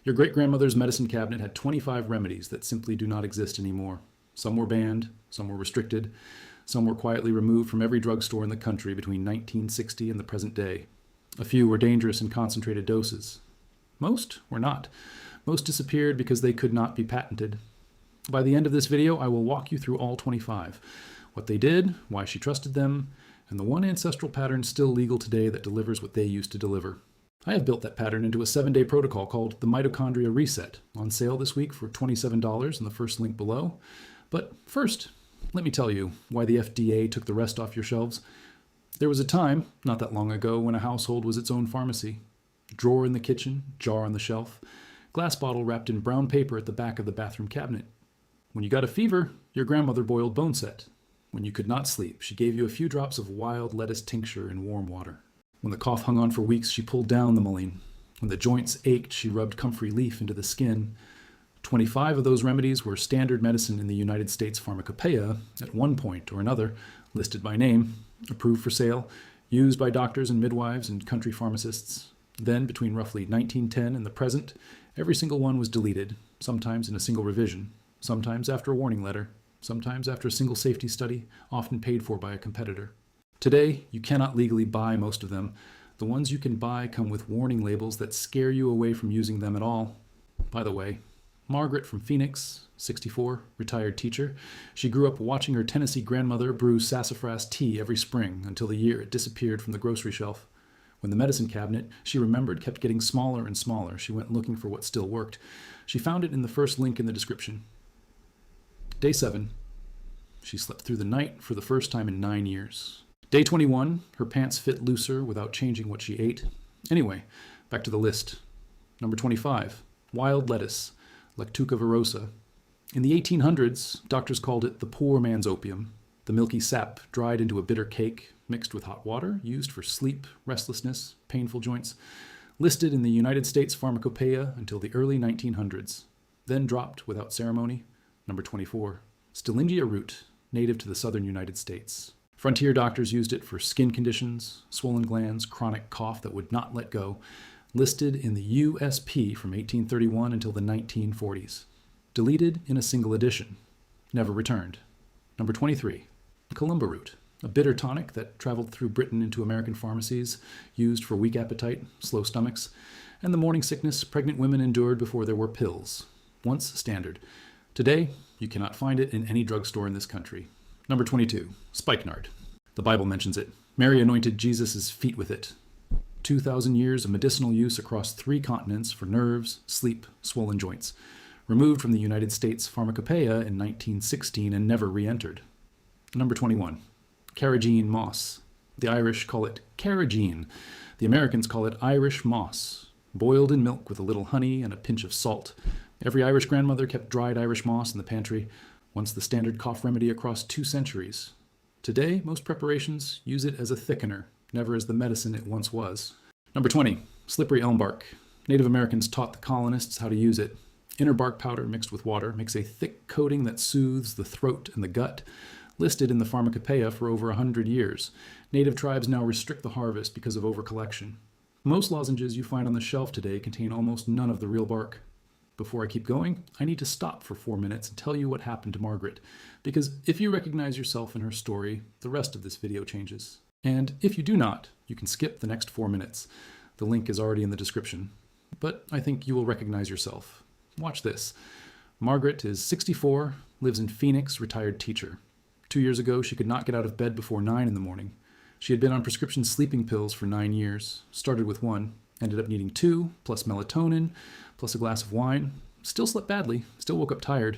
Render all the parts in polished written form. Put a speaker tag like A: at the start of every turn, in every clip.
A: Your great-grandmother's medicine cabinet had 25 remedies that simply do not exist anymore. Some were banned, some were restricted, some were quietly removed from every drugstore in the country between 1960 and the present day. A few were dangerous in concentrated doses. Most were not. Most disappeared because they could not be patented. By the end of this video, I will walk you through all 25. What they did, why she trusted them, and the one ancestral pattern still legal today that delivers what they used to deliver. I have built that pattern into a 7-day protocol called the Mitochondria Reset, on sale this week for $27 in the first link below. But first, let me tell you why the FDA took the rest off your shelves. There was a time, not that long ago, when a household was its own pharmacy. Drawer in the kitchen, jar on the shelf, glass bottle wrapped in brown paper at the back of the bathroom cabinet. When you got a fever, your grandmother boiled bone set. When you could not sleep, she gave you a few drops of wild lettuce tincture in warm water. When the cough hung on for weeks, she pulled down the mullein. When the joints ached, she rubbed comfrey leaf into the skin. 25 of those remedies were standard medicine in the United States Pharmacopeia at one point or another, listed by name, approved for sale, used by doctors and midwives and country pharmacists. Then, between roughly 1910 and the present, every single one was deleted, sometimes in a single revision, sometimes after a warning letter, sometimes after a single safety study, often paid for by a competitor. Today, you cannot legally buy most of them. The ones you can buy come with warning labels that scare you away from using them at all. By the way, Margaret from Phoenix, 64, retired teacher. She grew up watching her Tennessee grandmother brew sassafras tea every spring until the year it disappeared from the grocery shelf. When the medicine cabinet, she remembered, kept getting smaller and smaller, she went looking for what still worked. She found it in the first link in the description. Day 7. She slept through the night for the first time in 9 years. Day 21, her pants fit looser without changing what she ate. Anyway, back to the list. Number 25, wild lettuce, Lactuca virosa. In the 1800s, doctors called it the poor man's opium. The milky sap dried into a bitter cake, mixed with hot water, used for sleep, restlessness, painful joints. Listed in the United States Pharmacopeia until the early 1900s. Then dropped without ceremony. Number 24, Stillingia root, native to the southern United States. Frontier doctors used it for skin conditions, swollen glands, chronic cough that would not let go. Listed in the USP from 1831 until the 1940s. Deleted in a single edition. Never returned. Number 23, Columba root, a bitter tonic that traveled through Britain into American pharmacies, used for weak appetite, slow stomachs, and the morning sickness pregnant women endured before there were pills. Once standard. Today, you cannot find it in any drugstore in this country. Number 22, spikenard. The Bible mentions it. Mary anointed Jesus' feet with it. 2,000 years of medicinal use across 3 continents for nerves, sleep, swollen joints. Removed from the United States Pharmacopeia in 1916 and never re-entered. Number 21, carrageen moss. The Irish call it carrageen. The Americans call it Irish moss. Boiled in milk with a little honey and a pinch of salt. Every Irish grandmother kept dried Irish moss in the pantry, once the standard cough remedy across 2 centuries. Today, most preparations use it as a thickener, never as the medicine it once was. Number 20, slippery elm bark. Native Americans taught the colonists how to use it. Inner bark powder mixed with water makes a thick coating that soothes the throat and the gut. Listed in the Pharmacopeia for over 100 years. Native tribes now restrict the harvest because of overcollection. Most lozenges you find on the shelf today contain almost none of the real bark. Before I keep going, I need to stop for 4 minutes and tell you what happened to Margaret, because if you recognize yourself in her story, the rest of this video changes. And if you do not, you can skip the next 4 minutes. The link is already in the description. But I think you will recognize yourself. Watch this. Margaret is 64, lives in Phoenix, retired teacher. 2 years ago, she could not get out of bed before 9 in the morning. She had been on prescription sleeping pills for 9 years, started with 1, ended up needing 2, plus melatonin, plus a glass of wine. Still slept badly, still woke up tired.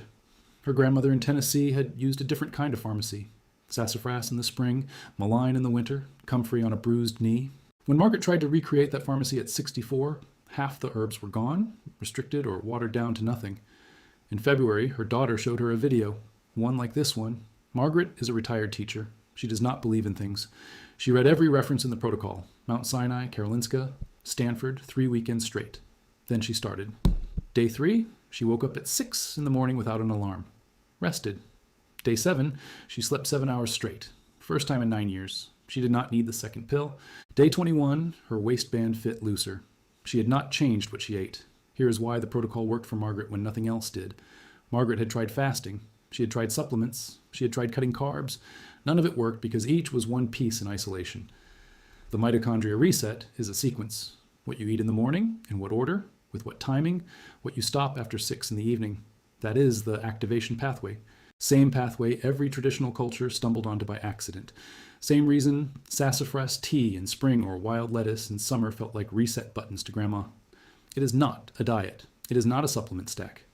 A: Her grandmother in Tennessee had used a different kind of pharmacy. Sassafras in the spring, mullein in the winter, comfrey on a bruised knee. When Margaret tried to recreate that pharmacy at 64, half the herbs were gone, restricted or watered down to nothing. In February, her daughter showed her a video, one like this one. Margaret is a retired teacher. She does not believe in things. She read every reference in the protocol. Mount Sinai, Karolinska, Stanford, 3 weekends straight. Then she started. Day 3, she woke up at 6 in the morning without an alarm. Rested. Day 7, she slept 7 hours straight. First time in 9 years. She did not need the second pill. Day 21, her waistband fit looser. She had not changed what she ate. Here is why the protocol worked for Margaret when nothing else did. Margaret had tried fasting. She had tried supplements. She had tried cutting carbs. None of it worked because each was one piece in isolation. The mitochondria reset is a sequence. What you eat in the morning, in what order, with what timing, what you stop after 6 in the evening. That is the activation pathway. Same pathway every traditional culture stumbled onto by accident. Same reason sassafras tea in spring or wild lettuce in summer felt like reset buttons to grandma. It is not a diet. It is not a supplement stack.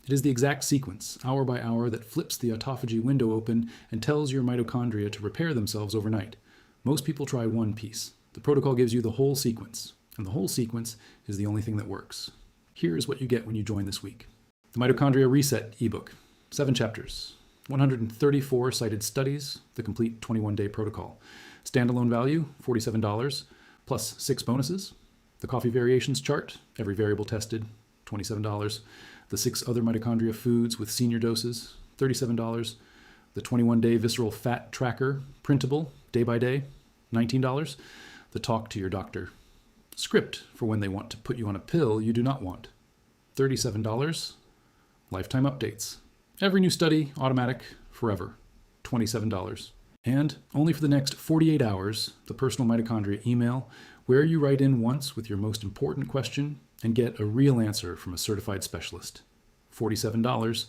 A: It is the exact sequence, hour by hour, that flips the autophagy window open and tells your mitochondria to repair themselves overnight. Most people try one piece. The protocol gives you the whole sequence, and the whole sequence is the only thing that works. Here is what you get when you join this week. The Mitochondria Reset ebook, 7 chapters, 134 cited studies, the complete 21-day protocol. Standalone value, $47, plus 6 bonuses. The coffee variations chart, every variable tested, $27. The 6 other mitochondria foods with senior doses, $37. The 21-day Visceral Fat Tracker, printable, day by day, $19. The talk to your doctor. Script for when they want to put you on a pill you do not want, $37. Lifetime updates. Every new study, automatic, forever, $27. And only for the next 48 hours, the personal mitochondria email, where you write in once with your most important question and get a real answer from a certified specialist. $47.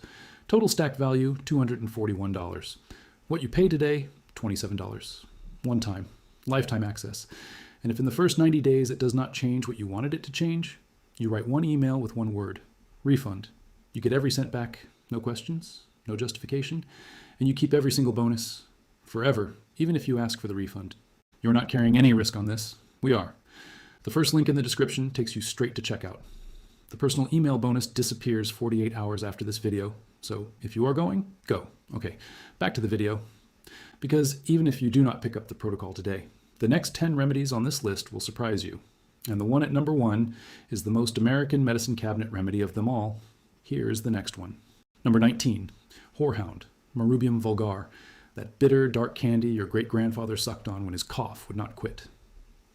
A: Total stack value, $241. What you pay today, $27. One time. Lifetime access. And if in the first 90 days it does not change what you wanted it to change, you write one email with one word. Refund. You get every cent back, no questions, no justification, and you keep every single bonus forever, even if you ask for the refund. You're not carrying any risk on this. We are. The first link in the description takes you straight to checkout. The personal email bonus disappears 48 hours after this video, so if you are going, go. Okay, back to the video. Because even if you do not pick up the protocol today, the next 10 remedies on this list will surprise you. And the one at number 1 is the most American medicine cabinet remedy of them all. Here's the next one. Number 19, Whorehound, Marubium vulgar, that bitter, dark candy your great-grandfather sucked on when his cough would not quit.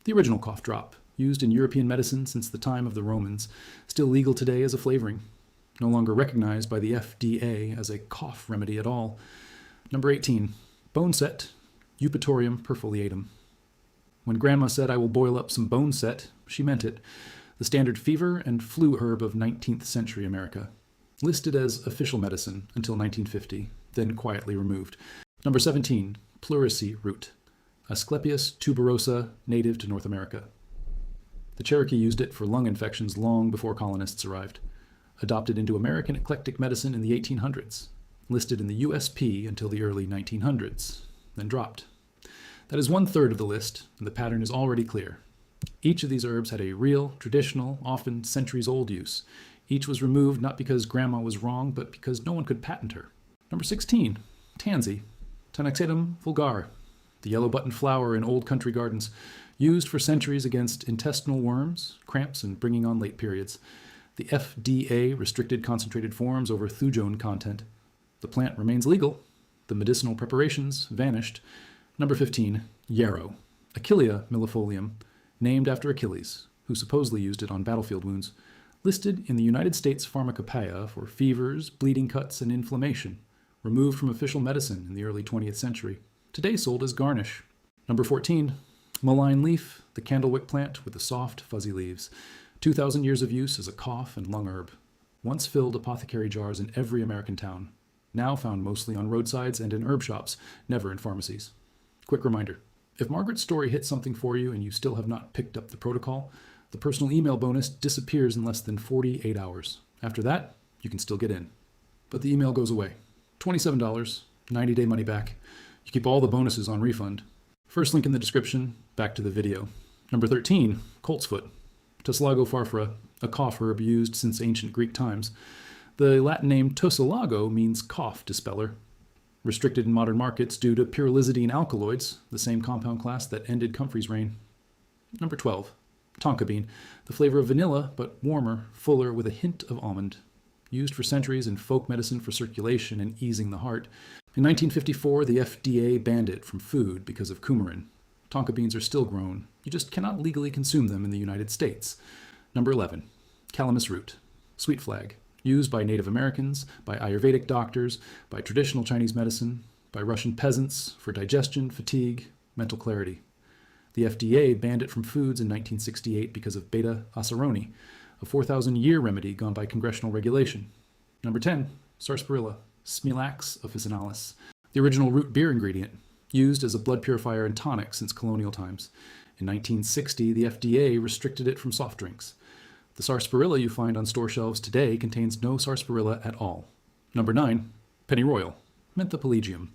A: The original cough drop, used in European medicine since the time of the Romans, still legal today as a flavoring, no longer recognized by the FDA as a cough remedy at all. Number 18, Bone Set, Eupatorium perfoliatum. When Grandma said, "I will boil up some bone set," she meant it. The standard fever and flu herb of 19th century America. Listed as official medicine until 1950, then quietly removed. Number 17, Pleurisy root, Asclepias tuberosa, native to North America. The Cherokee used it for lung infections long before colonists arrived. Adopted into American eclectic medicine in the 1800s. Listed in the USP until the early 1900s, then dropped. That is 1/3 of the list, and the pattern is already clear. Each of these herbs had a real, traditional, often centuries-old use. Each was removed not because Grandma was wrong, but because no one could patent her. Number 16, Tansy, Tanaxatum vulgare, the yellow button flower in old country gardens, used for centuries against intestinal worms, cramps, and bringing on late periods. The FDA restricted concentrated forms over thujone content. The plant remains legal. The medicinal preparations vanished. Number 15, yarrow, Achillea millefolium, named after Achilles, who supposedly used it on battlefield wounds. Listed in the United States Pharmacopeia for fevers, bleeding cuts, and inflammation. Removed from official medicine in the early 20th century. Today sold as garnish. Number 14, mullein leaf, the candlewick plant with the soft, fuzzy leaves. 2,000 years of use as a cough and lung herb. Once filled apothecary jars in every American town. Now found mostly on roadsides and in herb shops, never in pharmacies. Quick reminder, if Margaret's story hit something for you and you still have not picked up the protocol, the personal email bonus disappears in less than 48 hours. After that, you can still get in. But the email goes away. $27, 90-day money back. You keep all the bonuses on refund. First link in the description, back to the video. Number 13, colt's foot, Tussilago farfara, a cough herb used since ancient Greek times. The Latin name Tussilago means cough dispeller. Restricted in modern markets due to pyrrolizidine alkaloids, the same compound class that ended Comfrey's reign. Number 12, tonka bean, the flavor of vanilla, but warmer, fuller, with a hint of almond. Used for centuries in folk medicine for circulation and easing the heart. In 1954, the FDA banned it from food because of coumarin. Tonka beans are still grown. You just cannot legally consume them in the United States. Number 11, calamus root, Sweet flag, used by Native Americans, by Ayurvedic doctors, by traditional Chinese medicine, by Russian peasants for digestion, fatigue, mental clarity. The FDA banned it from foods in 1968 because of beta-acerone, a 4,000-year remedy gone by congressional regulation. Number 10, sarsaparilla, Smilax officinalis, the original root beer ingredient, used as a blood purifier and tonic since colonial times. In 1960, the FDA restricted it from soft drinks. The sarsaparilla you find on store shelves today contains no sarsaparilla at all. Number 9, pennyroyal, Menthopelagium,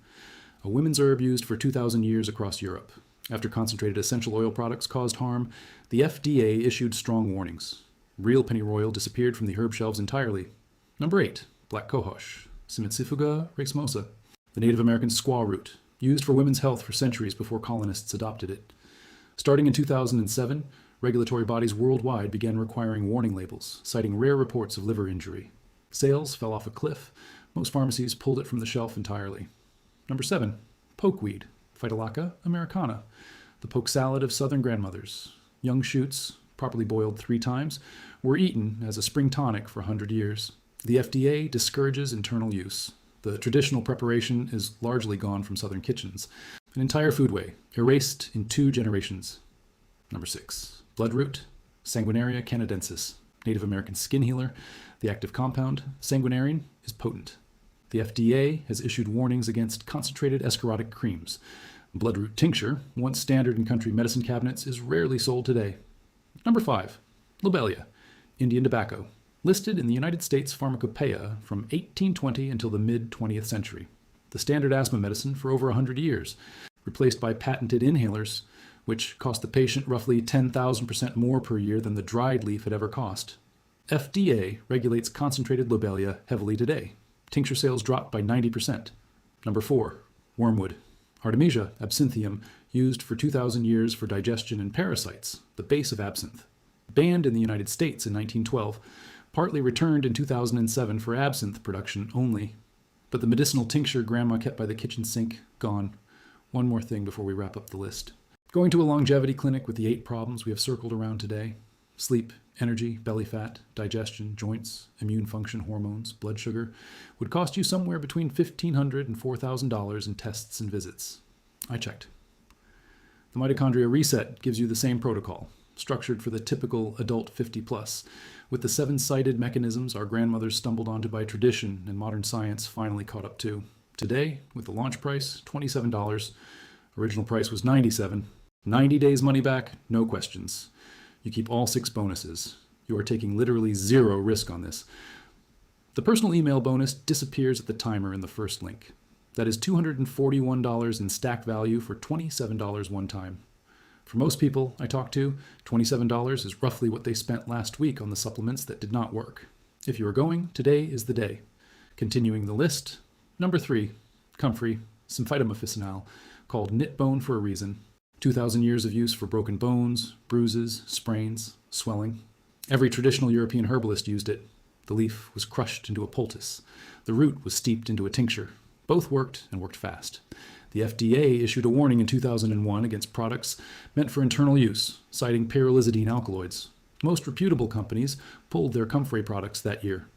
A: a women's herb used for 2,000 years across Europe. After concentrated essential oil products caused harm, the FDA issued strong warnings. Real pennyroyal disappeared from the herb shelves entirely. Number 8, black cohosh, Simicifuga racemosa, the Native American squaw root, used for women's health for centuries before colonists adopted it. Starting in 2007, regulatory bodies worldwide began requiring warning labels, citing rare reports of liver injury. Sales fell off a cliff. Most pharmacies pulled it from the shelf entirely. Number 7, pokeweed, Phytolacca americana, the poke salad of southern grandmothers. Young shoots, properly boiled 3 times, were eaten as a spring tonic for 100 years. The FDA discourages internal use. The traditional preparation is largely gone from southern kitchens. An entire foodway, erased in 2 generations. Number 6, bloodroot, Sanguinaria canadensis, Native American skin healer. The active compound, sanguinarine, is potent. The FDA has issued warnings against concentrated escharotic creams. Bloodroot tincture, once standard in country medicine cabinets, is rarely sold today. Number 5, lobelia, Indian tobacco, listed in the United States Pharmacopeia from 1820 until the mid-20th century. The standard asthma medicine for over 100 years, replaced by patented inhalers, which cost the patient roughly 10,000% more per year than the dried leaf had ever cost. FDA regulates concentrated lobelia heavily today. Tincture sales dropped by 90%. Number 4, wormwood, Artemisia absinthium, used for 2,000 years for digestion and parasites, the base of absinthe. Banned in the United States in 1912, partly returned in 2007 for absinthe production only. But the medicinal tincture grandma kept by the kitchen sink, gone. One more thing before we wrap up the list. Going to a longevity clinic with the 8 problems we have circled around today: sleep, energy, belly fat, digestion, joints, immune function, hormones, blood sugar, would cost you somewhere between $1,500 and $4,000 in tests and visits. I checked. The Mitochondria Reset gives you the same protocol, structured for the typical adult 50+, with the 7-sided mechanisms our grandmothers stumbled onto by tradition and modern science finally caught up to. Today, with the launch price, $27, original price was $97, 90 days money back, no questions. You keep all 6 bonuses. You are taking literally 0 risk on this. The personal email bonus disappears at the timer in the first link. That is $241 in stack value for $27 one time. For most people I talk to, $27 is roughly what they spent last week on the supplements that did not work. If you are going, today is the day. Continuing the list, number 3, comfrey, symphytum officinal, called knit bone for a reason. 2,000 years of use for broken bones, bruises, sprains, swelling. Every traditional European herbalist used it. The leaf was crushed into a poultice. The root was steeped into a tincture. Both worked, and worked fast. The FDA issued a warning in 2001 against products meant for internal use, citing pyrrolizidine alkaloids. Most reputable companies pulled their comfrey products that year.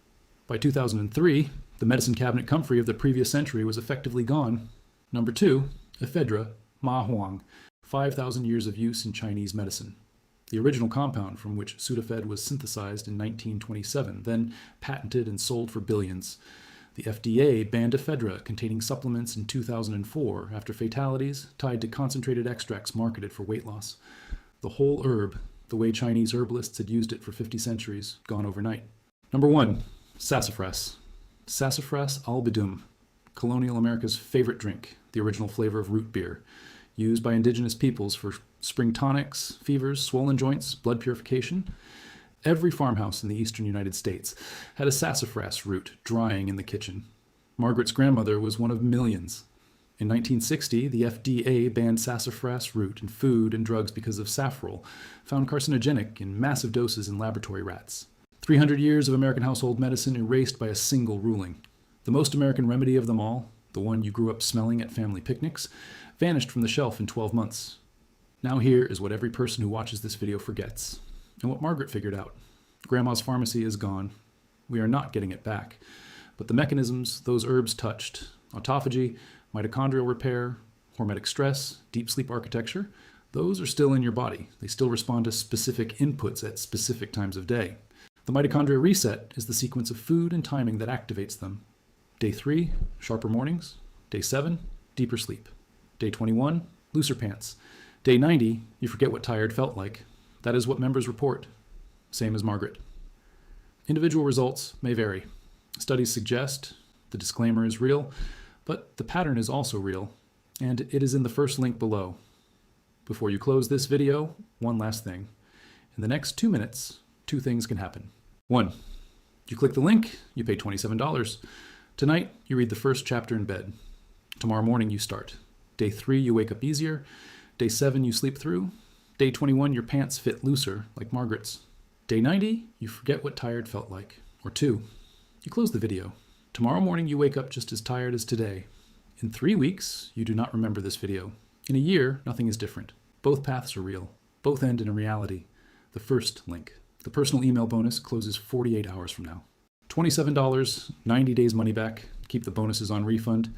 A: By 2003, the medicine cabinet comfrey of the previous century was effectively gone. Number 2, ephedra, ma huang, 5,000 years of use in Chinese medicine. The original compound from which Sudafed was synthesized in 1927, then patented and sold for billions. The FDA banned ephedra containing supplements in 2004 after fatalities tied to concentrated extracts marketed for weight loss. The whole herb, the way Chinese herbalists had used it for 50 centuries, gone overnight. Number 1, sassafras. Sassafras albidum, colonial America's favorite drink, the original flavor of root beer, used by indigenous peoples for spring tonics, fevers, swollen joints, blood purification. Every farmhouse in the eastern United States had a sassafras root drying in the kitchen. Margaret's grandmother was one of millions. In 1960, the FDA banned sassafras root in food and drugs because of safrole, found carcinogenic in massive doses in laboratory rats. 300 years of American household medicine erased by a single ruling. The most American remedy of them all, the one you grew up smelling at family picnics, vanished from the shelf in 12 months. Now here is what every person who watches this video forgets, and what Margaret figured out. Grandma's pharmacy is gone. We are not getting it back. But the mechanisms those herbs touched, autophagy, mitochondrial repair, hormetic stress, deep sleep architecture, those are still in your body. They still respond to specific inputs at specific times of day. The mitochondria reset is the sequence of food and timing that activates them. Day 3, sharper mornings. Day 7, deeper sleep. Day 21, looser pants. Day 90, you forget what tired felt like. That is what members report. Same as Margaret. Individual results may vary. Studies suggest the disclaimer is real, but the pattern is also real, and it is in the first link below. Before you close this video, one last thing. In the next 2 minutes, 2 things can happen. 1, you click the link, you pay $27. Tonight, you read the first chapter in bed. Tomorrow morning, you start. Day 3, you wake up easier. Day 7, you sleep through. Day 21, your pants fit looser, like Margaret's. Day 90, you forget what tired felt like. Or 2, you close the video. Tomorrow morning, you wake up just as tired as today. In 3 weeks, you do not remember this video. In a year, nothing is different. Both paths are real. Both end in a reality. The first link. The personal email bonus closes 48 hours from now. $27, 90 days money back, keep the bonuses on refund.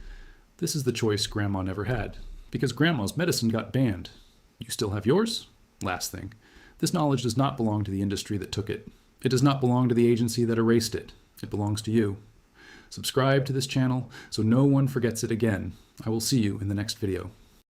A: This is the choice Grandma never had, because Grandma's medicine got banned. You still have yours? Last thing. This knowledge does not belong to the industry that took it. It does not belong to the agency that erased it. It belongs to you. Subscribe to this channel so no one forgets it again. I will see you in the next video.